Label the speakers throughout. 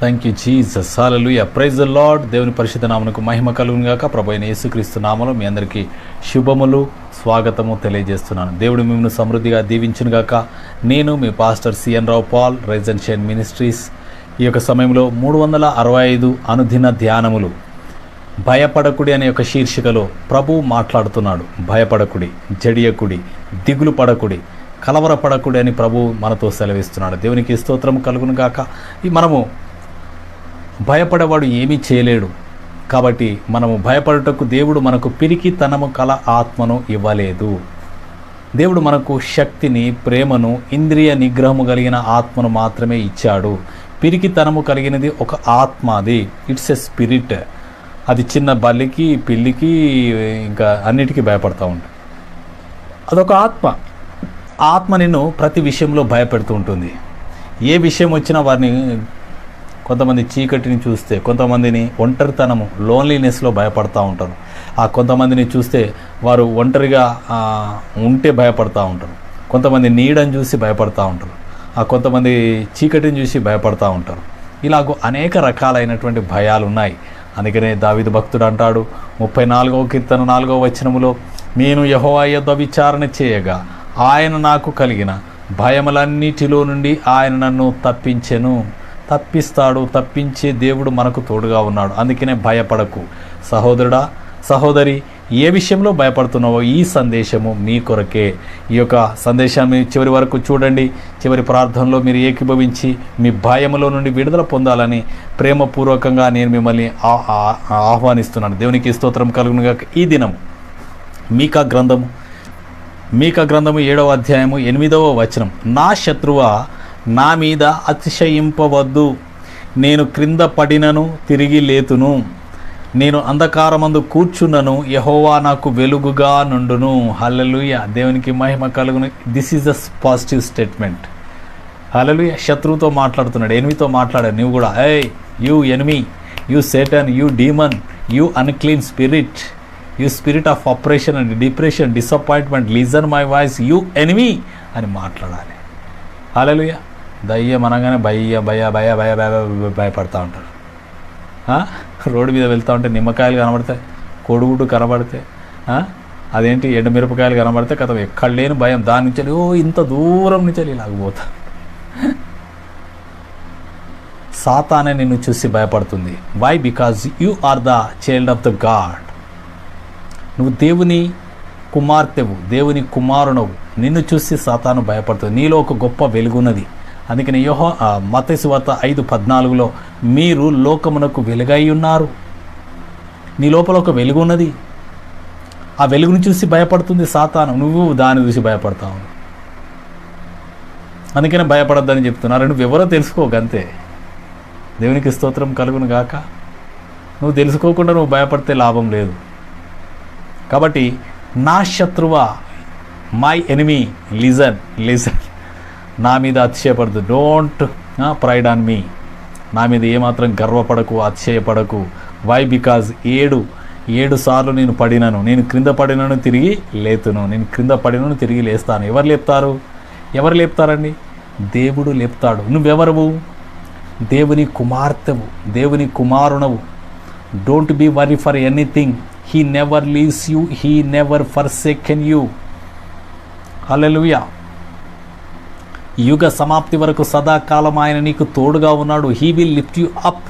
Speaker 1: Thank you Jesus. Hallelujah. Praise the Lord. దేవుని పరిశుద్ధ నామమునకు మహిమ కలుగును గాక. ప్రభువైన యేసుక్రీస్తు నామములో మీ అందరికీ శుభములు, స్వాగతము తెలియజేస్తున్నాను. దేవుడు మిమ్మల్ని సమృద్ధిగా దీవించును గాక. నేను మీ pastor C N Rao Paul, rise and shine ministries. ఈ యొక్క సమయంలో 365 అనుదిన ధ్యానములు, భయపడకుడి అనే ఒక శీర్షికలో ప్రభువు మాట్లాడుతున్నాడు. భయపడకుడి, జడియకుడి, దిగులు పడకుడి, కలవరపడకుడి అని ప్రభువు మనతో సెలవిస్తున్నాడు. దేవునికి స్తోత్రం కలుగును గాక. మనము భయపడేవాడు ఏమీ చేయలేడు. కాబట్టి మనము భయపడుటకు దేవుడు మనకు పిరికితనము కల ఆత్మను ఇవ్వలేదు. దేవుడు మనకు శక్తిని, ప్రేమను, ఇంద్రియ నిగ్రహము కలిగిన ఆత్మను మాత్రమే ఇచ్చాడు. పిరికితనము కలిగినది ఒక ఆత్మ, అది ఇట్స్ ఎ స్పిరిట్. అది చిన్న బల్లికి, పిల్లికి, ఇంకా అన్నిటికీ భయపడతా ఉంటుంది. అదొక ఆత్మ. ఆత్మ నిన్ను ప్రతి విషయంలో భయపెడుతూ ఉంటుంది. ఏ విషయం వచ్చినా వారిని, కొంతమంది చీకటిని చూస్తే, కొంతమందిని ఒంటరితనము, లోన్లీనెస్లో భయపడతూ ఉంటారు. ఆ కొంతమందిని చూస్తే వారు ఒంటరిగా ఉంటే భయపడతూ ఉంటారు. కొంతమంది నీడని చూసి భయపడతూ ఉంటారు. ఆ కొంతమంది చీకటిని చూసి భయపడతూ ఉంటారు. ఇలాగూ అనేక రకాలైనటువంటి భయాలు ఉన్నాయి. అందుకనే దావీదు భక్తుడు అంటాడు 34వ కీర్తన 4వ వచనములో, నేను యెహోవా యొద్ద విచారణ చేయగా ఆయన నాకు కలిగిన భయములన్నిటిలో నుండి ఆయన నన్ను తప్పించెను. తప్పిస్తాడు. తప్పించే దేవుడు మనకు తోడుగా ఉన్నాడు. అందుకనే భయపడకు. సహోదరుడా, సహోదరి, ఏ విషయంలో భయపడుతున్నావో ఈ సందేశము మీ కొరకే. ఈ యొక్క సందేశాన్ని చివరి వరకు చూడండి. చివరి ప్రార్థనలో మీరు ఏకీభవించి మీ భయములో నుండి విడుదల పొందాలని ప్రేమపూర్వకంగా నేను మిమ్మల్ని ఆహ్వానిస్తున్నాను. దేవునికి స్తోత్రం కలుగునుగా. ఈ దినం మీకా గ్రంథము 7వ అధ్యాయము 8వ వచనం. నా శత్రువా, నా మీద అతిశయింపవద్దు. నేను క్రింద పడినను తిరిగి లేతును. నేను అంధకారమందు కూర్చున్నను, యెహోవా నాకు వెలుగుగా నుండును. హల్లెలూయా. దేవునికి మహిమ కలుగును. This is the positive statement. Hallelujah. శత్రువుతో మాట్లాడుతున్నాడు, ఎనిమితో మాట్లాడాడు. నువ్వు కూడా, ఏయ్ you enemy, you Satan, you demon, you unclean spirit, you spirit of oppression and depression, disappointment, listen my voice, you enemy అని మాట్లాడాలి. హల్లెలూయా. దయ్యం అనగానే భయ భయ భయ భయ భయ భయపడతా ఉంటారు. రోడ్డు మీద వెళ్తూ ఉంటే నిమ్మకాయలు కనబడతాయి, కొడుగుడు కనబడితే, అదేంటి ఎండుమిరపకాయలు కనబడితే కదా ఎక్కడ లేని భయం. దాని నుంచి ఇంత దూరం నుంచి ఇలాగపోతా. సాతానే నిన్ను చూసి భయపడుతుంది. Why? Because you are the child of the God. నువ్వు దేవుని కుమార్తెవు, దేవుని కుమారునవు. నిన్ను చూసి సాతాను భయపడుతుంది. నీలో ఒక గొప్ప వెలుగున్నది. అందుకని మత్తయి సువార్త 5:14లో, మీరు లోకమునకు వెలుగై ఉన్నారు. నీ లోపల ఒక వెలుగు ఉన్నది. ఆ వెలుగును చూసి భయపడుతుంది సాతాను. నువ్వు దాన్ని చూసి భయపడతావు. అందుకనే భయపడద్దని చెప్తున్నారు. నువ్వెవరో తెలుసుకోగంతే. దేవునికి స్తోత్రం కలుగును గాక. నువ్వు తెలుసుకోకుండా నువ్వు భయపడితే లాభం లేదు. కాబట్టి నా శత్రువా, మై ఎనిమీ, లిజన్. నా మీద అతిశయపడదు. Don't pride on me. నా మీద ఏమాత్రం గర్వపడకు, అతిశయపడకు. వై? బికాజ్ 7 సార్లు నేను పడినను, నేను క్రింద పడినను తిరిగి లేతును, నేను క్రింద పడినను తిరిగి లేస్తాను. ఎవరు లేపుతారండి? దేవుడు లేపుతాడు. నువ్వెవరవు? దేవుని కుమార్తెవు, దేవుని కుమారునవు. Don't be worry for anything. He never leaves you, he never forsaken you. Hallelujah. యుగ సమాప్తి వరకు సదాకాలం ఆయన నీకు తోడుగా ఉన్నాడు. He will lift you up.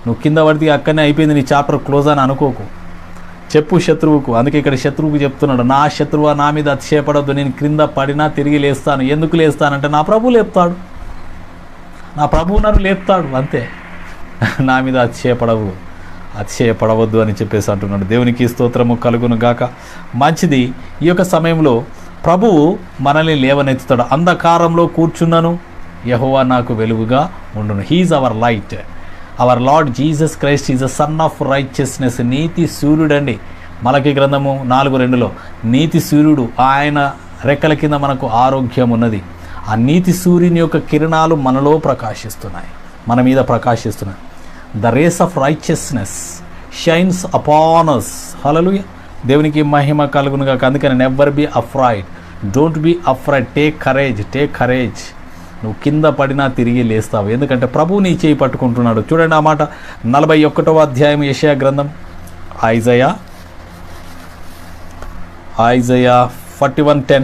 Speaker 1: నువ్వు కింద పడితే అక్కడనే అయిపోయింది, నీ చాప్టర్ క్లోజ్ అని అనుకోకు. చెప్పు శత్రువుకు. అందుకే ఇక్కడ శత్రువుకు చెప్తున్నాడు, నా శత్రువు నా మీద అతిశయపడద్దు, నేను క్రింద పడినా తిరిగి లేస్తాను. ఎందుకు లేస్తానంటే నా ప్రభువు లేపుతాడు. నా ప్రభువు నన్ను లేపుతాడు, అంతే. నా మీద అతిశయపడవద్దు అని చెప్పేసి అంటున్నాడు. దేవునికి స్తోత్రము కలుగును గాక. మంచిది. ఈ యొక్క సమయంలో ప్రభువు మనల్ని లేవనెత్తుతాడు. అంధకారంలో కూర్చున్నాను, యెహోవా నాకు వెలుగుగా ఉండును. He is our light. Our Lord Jesus Christ is the sun of righteousness. నీతి సూర్యుడండి. మలకి గ్రంథము 4:2లో, నీతి సూర్యుడు, ఆయన రెక్కల కింద మనకు ఆరోగ్యం ఉన్నది. ఆ నీతి సూర్యుని యొక్క కిరణాలు మనలో ప్రకాశిస్తున్నాయి, మన మీద ప్రకాశిస్తున్నాయి. The rays of righteousness shines upon us. Hallelujah. దేవునికి మహిమ కలుగునుగా. అందుకని never be afraid. Don't be afraid. Take courage. నువ్వు కింద పడినా తిరిగి లేస్తావు, ఎందుకంటే ప్రభువు నీ చేయి పట్టుకుంటున్నాడు. చూడండి ఆ మాట 41వ అధ్యాయం యెషయా గ్రంథం, ఐజయా 41:10,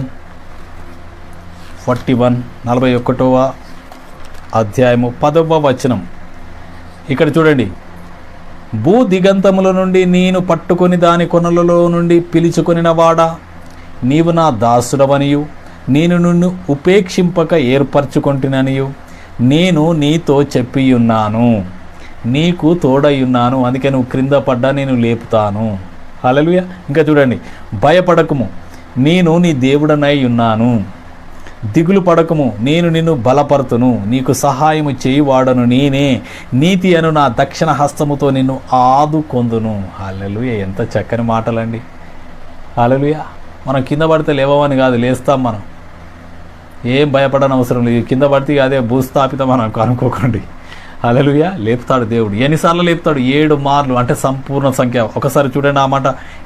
Speaker 1: 41వ అధ్యాయము 10వ వచనం. ఇక్కడ చూడండి, భూ దిగంతముల నుండి నేను పట్టుకొని దాని కొనలలో నుండి పిలుచుకొనిన వాడా, నీవు నా దాసుడవనియు నేను నిన్ను ఉపేక్షింపక ఏర్పరచుకొంటిననియు నేను నీతో చెప్పియున్నాను, నీకు తోడయ్యున్నాను, అందుకే నువ్వు క్రింద పడ్డా నేను లేపుతాను. హల్లెలూయా. ఇంకా చూడండి, భయపడకము, నేను నీ దేవుడనై ఉన్నాను, దిగులు పడకము, నేను నిన్ను బలపరుతును, నీకు సహాయము చేయువాడను నేనే, నీతి అను నా దక్షిణ హస్తముతో నిన్ను ఆదుకొందును. హల్లెలూయా. ఎంత చక్కని మాటలండి. హల్లెలూయా. మనం కింద పడితే లేవమని కాదు, లేస్తాం. మనం ఏం భయపడని అవసరం లేదు. కింద పడితే అదే భూస్థాపితం అని అనుకోకండి. హల్లెలూయా. లేపుతాడు దేవుడు. ఎన్నిసార్లు లేపుతాడు? 7 మార్లు, అంటే సంపూర్ణ సంఖ్య. ఒకసారి చూడండి ఆ మాట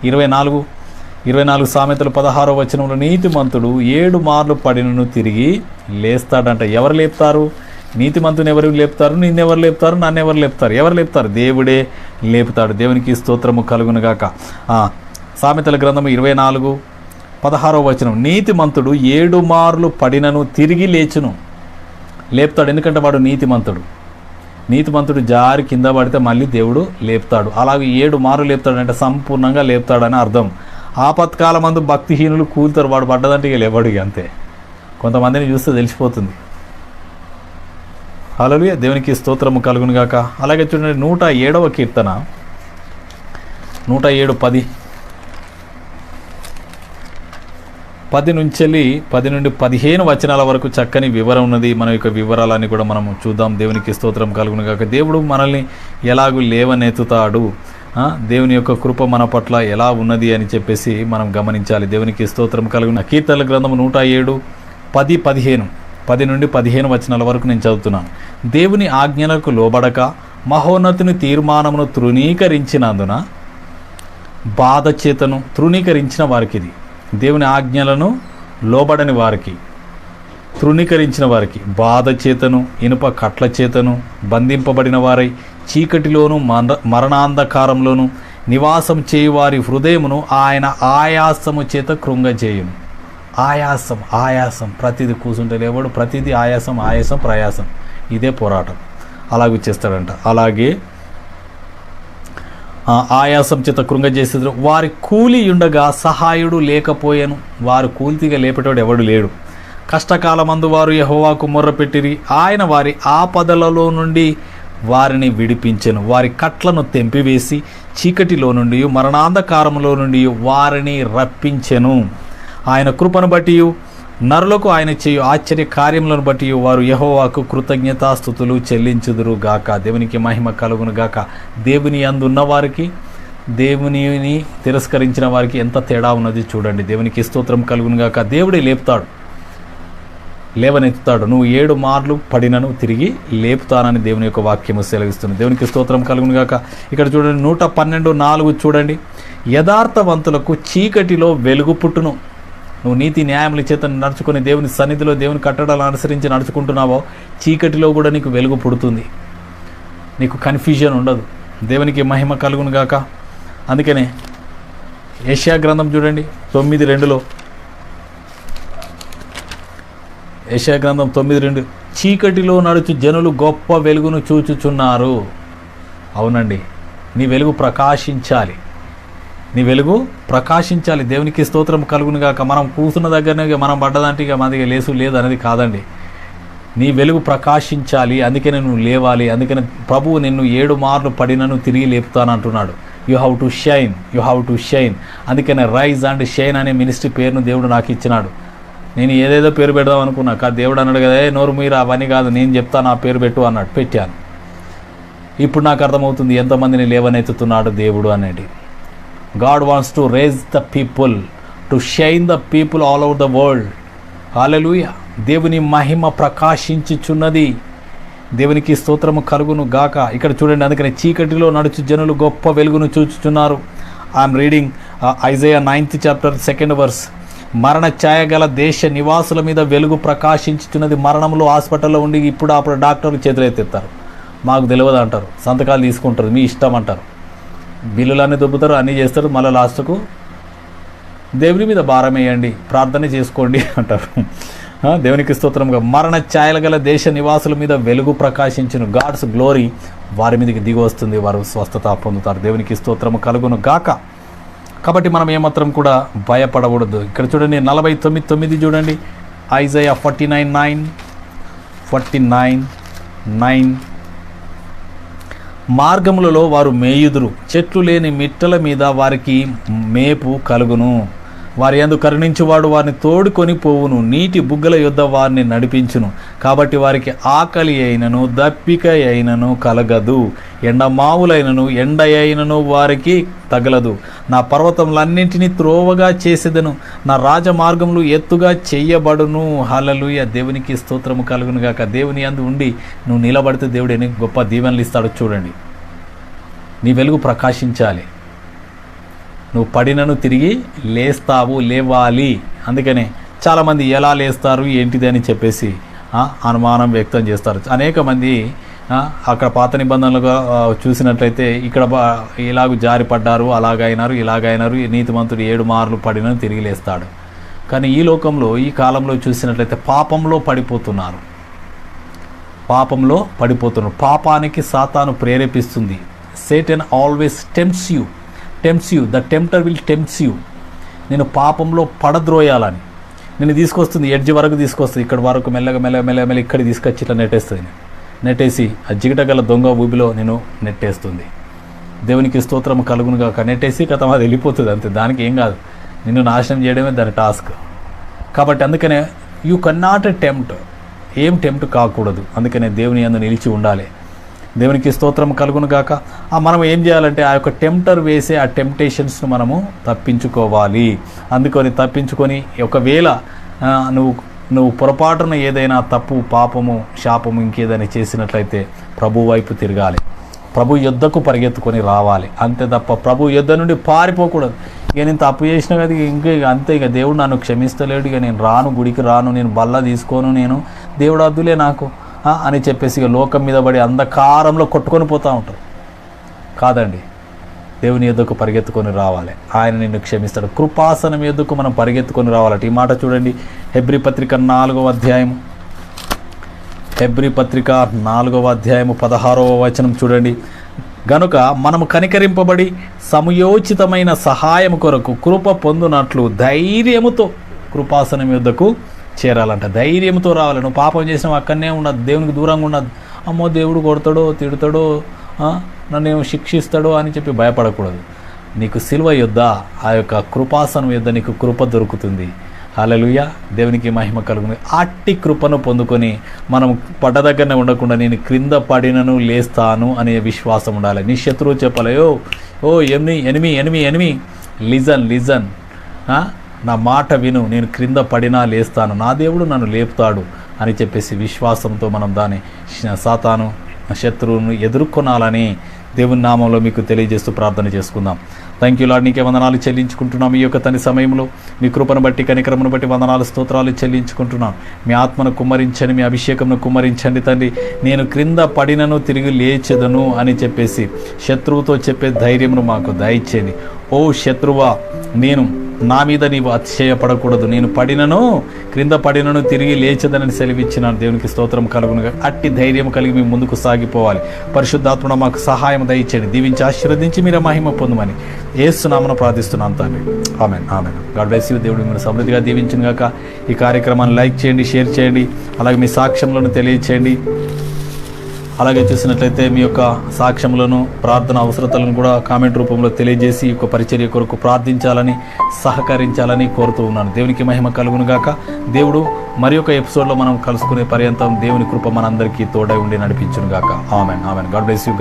Speaker 1: 24 సామెతలు 16వ వచనంలో, నీతిమంతుడు 7 మార్లు పడినను తిరిగి లేస్తాడంట. ఎవరు లేపుతారు? నీతిమంతుని ఎవరు లేపుతారు? నిన్నెవరు లేపుతారు? నన్నెవరు లేపుతారు? ఎవరు లేపుతారు? దేవుడే లేపుతాడు. దేవునికి స్తోత్రము కలుగునుగాక. సామెతల గ్రంథం 24:16వ వచనం, నీతిమంతుడు 7 మార్లు పడినను తిరిగి లేచును. లేపుతాడు, ఎందుకంటే వాడు నీతిమంతుడు. నీతిమంతుడు జారి కింద పడితే మళ్ళీ దేవుడు లేపుతాడు. అలాగే 7 మార్లు లేపుతాడు, అంటే సంపూర్ణంగా లేపుతాడని అర్థం. ఆపత్కాలమందు భక్తిహీనులు కూలుతారు, వాడు పడ్డదంటే ఇక లేవడు. అంతే. కొంతమందిని చూస్తే తెలిసిపోతుంది. హల్లెలూయా. దేవునికి స్తోత్రము కలుగునుగాక. అలాగే చూడండి 107వ కీర్తన 107:10, 10 నుండి 15 వచనాల వరకు చక్కని వివరం ఉన్నది. మన యొక్క వివరాలన్నీ కూడా మనం చూద్దాం. దేవునికి స్తోత్రం కలుగునుగాక. దేవుడు మనల్ని ఎలాగూ లేవనెత్తుతాడు, దేవుని యొక్క కృప మన పట్ల ఎలా ఉన్నది అని చెప్పేసి మనం గమనించాలి. దేవునికి స్తోత్రం కలుగున. కీర్తనల గ్రంథం 107, 10, 15, 10 నుండి 15 వచనాల వరకు నేను చదువుతున్నాను. దేవుని ఆజ్ఞలకు లోబడక మహోన్నతుని తీర్మానమును తృణీకరించినందున బాధ చేతను, తృణీకరించిన వారికి, ఇది దేవుని ఆజ్ఞలను లోబడని వారికి, తృణీకరించిన వారికి బాధ చేతను, ఇనుప కట్ల చేతను బంధింపబడిన వారై చీకటిలోను మరణాంధకారంలోను నివాసం చేయువారి హృదయమును ఆయన ఆయాసము చేత కృంగజేయును. ఆయాసం ప్రతిదీ కూర్చుంటే లేవాడు, ప్రతిదీ ఆయాసం ప్రయాసం, ఇదే పోరాటం. అలాగే చేస్తాడంట. అలాగే ఆయాసం చేత కృంగజేసేది. వారి కూలి ఉండగా సహాయుడు లేకపోయాను, వారు కూల్తిగా లేపేటోడు ఎవడు లేడు. కష్టకాలమందు వారు యెహోవాకు మొర్రపెట్టిరి, ఆయన వారి ఆపదలలో నుండి వారిని విడిపించెను. వారి కట్లను తెంపివేసి చీకటిలో నుండి మరణాంధకారంలో నుండి వారిని రప్పించెను. ఆయన కృపను బట్టి నరులకు ఆయన చేయు ఆశ్చర్య కార్యములను బట్టి వారు యెహోవాకు కృతజ్ఞతాస్తుతులు చెల్లించుదురు గాక. దేవునికి మహిమ కలుగును గాక. దేవుని యందు ఉన్న వారికి, దేవునిని తిరస్కరించిన వారికి ఎంత తేడా ఉన్నది చూడండి. దేవునికి స్తోత్రం కలుగును గాక. దేవుడే లేపుతాడు, లేవనెత్తుతాడు. నువ్వు 7 మార్లు పడినను తిరిగి లేపుతానని దేవుని యొక్క వాక్యము సెలవిస్తుంది. దేవునికి స్తోత్రం కలుగును గాక. ఇక్కడ చూడండి 112:4 చూడండి. యథార్థవంతులకు చీకటిలో వెలుగు పుట్టును. నువ్వు నీతి న్యాయముల చేత నడుచుకుని దేవుని సన్నిధిలో దేవుని కట్టడాలను అనుసరించి నడుచుకుంటున్నావో చీకటిలో కూడా నీకు వెలుగు పుడుతుంది, నీకు కన్ఫ్యూజన్ ఉండదు. దేవునికి మహిమ కలుగును గాక. అందుకనే యెషయా గ్రంథం చూడండి 9:2లో, యెషయా గ్రంథం 9:2, చీకటిలో నడుచు జనులు గొప్ప వెలుగును చూచుచున్నారు. అవునండి, నీ వెలుగు ప్రకాశించాలి, నీ వెలుగు ప్రకాశించాలి. దేవునికి స్తోత్రం కలుగును గాక. మనం కూర్చున్న దగ్గరనే మనం పడ్డదంటే ఇక మనది లేసు లేదు అనేది కాదండి. నీ వెలుగు ప్రకాశించాలి, అందుకనే నువ్వు లేవాలి. అందుకని ప్రభువు నిన్ను 7 మార్లు పడినను తిరిగి లేపుతానంటున్నాడు. You have to shine. అందుకనే రైజ్ అండ్ షైన్ అనే మినిస్ట్రీ పేరును దేవుడు నాకు ఇచ్చినాడు. నేను ఏదేదో పేరు పెడదాం అనుకున్నా, కానీ దేవుడు అన్నాడు కదా, నోరు మీరు అవన్నీ కాదు, నేను చెప్తాను, ఆ పేరు పెట్టు అన్నాడు. పెట్టాను. ఇప్పుడు నాకు అర్థమవుతుంది ఎంతమందిని లేవనెత్తుతున్నాడు దేవుడు అనేది. God wants to raise the people, to shine the people all over the world. హల్లెలూయా. దేవుని మహిమ ప్రకాశించుచున్నది. దేవునికి స్తోత్రము కలుగును గాక. ఇక్కడ చూడండి, అందుకని చీకటిలో నడుచు జనులు గొప్ప వెలుగును చూచుచున్నారు. I'm reading Isaiah 9th chapter 2nd verse. మరణ ఛాయ గల దేశ నివాసుల మీద వెలుగు ప్రకాశించుతున్నది. మరణంలో హాస్పిటల్లో ఉండి ఇప్పుడు అప్పుడు డాక్టర్లు చేతులు ఎత్తేస్తారు, మాకు తెలియదు అంటారు, సంతకాలు తీసుకుంటారు, మీ ఇష్టం అంటారు, బిల్లులన్నీ దొబ్బుతారు, అన్నీ చేస్తారు. మళ్ళీ లాస్ట్కు దేవుని మీద భారం వేయండి, ప్రార్థన చేసుకోండి అంటారు. దేవునికి స్తోత్రంగా. మరణ ఛాయలు గల దేశ నివాసుల మీద వెలుగు ప్రకాశించిన గాడ్స్ గ్లోరీ వారి మీదకి దిగి వస్తుంది, వారు స్వస్థత పొందుతారు. దేవునికి స్తోత్రము కలుగును గాక. కాబట్టి మనం ఏమాత్రం కూడా భయపడకూడదు. ఇక్కడ చూడండి 49:9 చూడండి, ఐజయా 49:9 మార్గములలో వారు మేయుదురు, చెట్లు లేని మిట్టల మీద వారికి మేపు కలుగును, వారి యందు కరుణించువాడు వారిని తోడుకొని పోవును, నీటి బుగ్గల యొద్ద వారిని నడిపించును. కాబట్టి వారికి ఆకలి అయినను దప్పిక అయినను కలగదు, ఎండమావులైనను ఎండ అయినను వారికి తగలదు. నా పర్వతములన్నింటినీ త్రోవగా చేసేదను, నా రాజమార్గములు ఎత్తుగా చెయ్యబడును. హల్లెలూయా. దేవునికి స్తోత్రము కలుగును గాక. దేవుని యందు ఉండి నువ్వు నిలబడితే దేవుడు ఎన్ని గొప్ప దీవెనలు ఇస్తాడో చూడండి. నీ వెలుగు ప్రకాశించాలి, నువ్వు పడినను తిరిగి లేస్తావు, లేవాలి. అందుకనే చాలామంది ఎలా లేస్తారు ఏంటిది అని చెప్పేసి అనుమానం వ్యక్తం చేస్తారు. అనేక మంది అక్కడ పాత నిబంధనలుగా చూసినట్లయితే ఇక్కడ ఇలాగ జారిపడ్డారు, అలాగైనారు, ఇలాగైనారు, నీతిమంతుడు 7 మార్లు పడినను తిరిగి లేస్తాడు. కానీ ఈ లోకంలో ఈ కాలంలో చూసినట్లయితే పాపంలో పడిపోతున్నారు. పాపానికి సాతాను ప్రేరేపిస్తుంది. Satan always tempts you, the tempter will tempts you. నేను పాపంలో పడద్రోయాలని నేను తీసుకొస్తుంది, ఎడ్జ్ వరకు తీసుకొస్తుంది, ఇక్కడ వరకు మెల్లగా ఇక్కడ తీసుకొచ్చి ఇట్లా నెట్టేసి ఆ జిగట గల దొంగ ఊబిలో నేను నెట్టేస్తుంది. దేవునికి స్తోత్రం కలుగును గాక. నెట్టేసి కథ అది వెళ్ళిపోతుంది అంతే, దానికి ఏం కాదు, నిన్ను నాశనం చేయడమే దాని టాస్క్. కాబట్టి అందుకనే యూ కెనాట్ టెంప్ట్ కాకూడదు. అందుకనే దేవుని యందు నిలిచి ఉండాలి. దేవునికి స్తోత్రం కలుగును గాక. మనం ఏం చేయాలంటే ఆ యొక్క టెంప్టర్ వేసే ఆ టెంప్టేషన్స్ను మనము తప్పించుకోవాలి. తప్పించుకొని ఒకవేళ నువ్వు పొరపాటున ఏదైనా తప్పు, పాపము, శాపము ఇంకేదైనా చేసినట్లయితే ప్రభు వైపు తిరగాలి, ప్రభు యుద్ధకు పరిగెత్తుకొని రావాలి. అంతే తప్ప ప్రభు యుద్ధ నుండి పారిపోకూడదు. ఇక నేను తప్పు చేసిన కదా అంతే, ఇక దేవుడు నన్ను క్షమిస్తలేడు, ఇక నేను రాను, గుడికి రాను, నేను బల్ల తీసుకోను, నేను దేవుడు అద్దులే నాకు అని చెప్పేసి ఇక లోకం మీద పడి అంధకారంలో కొట్టుకొని పోతూ ఉంటారు. కాదండి, దేవుని యొద్దకు పరిగెత్తుకొని రావాలి, ఆయన నిన్ను క్షమిస్తాడు. కృపాసనం యొద్దకు మనం పరిగెత్తుకొని రావాలట. ఈ మాట చూడండి, హెబ్రీ పత్రిక 4వ అధ్యాయం 16వ వచనం చూడండి. గనుక మనము కనికరింపబడి సమయోచితమైన సహాయం కొరకు కృప పొందునట్లు ధైర్యముతో కృపాసనం యొద్దకు చేరాలంట. ధైర్యంతో రావాలి. నువ్వు పాపం చేసినావు అక్కడనే ఉండదు, దేవునికి దూరంగా ఉండదు. అమ్మో దేవుడు కొడతాడో తిడతాడో నన్ను శిక్షిస్తాడో అని చెప్పి భయపడకూడదు. నీకు సిలువ యొద్ద ఆ యొక్క కృపాసనం యొద్ద నీకు కృప దొరుకుతుంది. హల్లెలూయా. దేవునికి మహిమ కలుగును. అట్టి కృపను పొందుకొని మనం పడ్డ దగ్గరనే ఉండకుండా నేను క్రింద పడినను లేస్తాను అనే విశ్వాసం ఉండాలి. నీ శత్రువు చెప్పాలి, ఓ ఎనిమి లిజన్ నా మాట విను, నేను క్రింద పడినా లేస్తాను, నా దేవుడు నన్ను లేపుతాడు అని చెప్పేసి విశ్వాసంతో మనం దాన్ని సాతాను శత్రువును ఎదుర్కొనాలని దేవుని నామంలో మీకు తెలియజేస్తూ ప్రార్థన చేసుకుందాం. థ్యాంక్ యూ లార్డ్, నీకే వందనాలు చెల్లించుకుంటున్నాం. ఈ యొక్క తని సమయంలో మీ కృపను బట్టి కనికరమును బట్టి వందనాలు స్తోత్రాలు చెల్లించుకుంటున్నాం. మీ ఆత్మను కుమ్మరించండి, మీ అభిషేకంను కుమ్మరించండి తండ్రి. నేను క్రింద పడినను తిరిగి లేచెదను అని చెప్పేసి శత్రువుతో చెప్పే ధైర్యమును మాకు దయచేయండి. ఓ శత్రువా, నా మీద నీవు అతిశయపడకూడదు, నేను క్రింద పడినను తిరిగి లేచదని సెలవిచ్చినాను. దేవునికి స్తోత్రం కలుగునుగా. అట్టి ధైర్యం కలిగి మేము ముందుకు సాగిపోవాలి. పరిశుద్ధాత్మ మాకు సహాయం దయచేయండి, దీవించి ఆశీర్వదించి మీరు మహిమ పొందమని యేసు నామమున ప్రార్థిస్తున్నాను తండ్రి. ఆమేన్. God bless you. దేవుడు మిమ్మల్ని సమృద్ధిగా దీవించును గాక. ఈ కార్యక్రమాన్ని లైక్ చేయండి, షేర్ చేయండి, అలాగే మీ సాక్ష్యములను తెలియచేయండి. అలాగే చూసినట్లయితే మీ యొక్క సాక్ష్యములను, ప్రార్థన అవసరతలను కూడా కామెంట్ రూపంలో తెలియజేసి ఈ యొక్క పరిచర్య కొరకు ప్రార్థించాలని, సహకరించాలని కోరుతూ ఉన్నాను. దేవునికి మహిమ కలుగును గాక. దేవుడు మరి ఒక ఎపిసోడ్లో మనం కలుసుకునే పర్యంతం దేవుని కృప మనందరికీ తోడై ఉండి నడిపించును గాక. ఆమేన్. God bless you.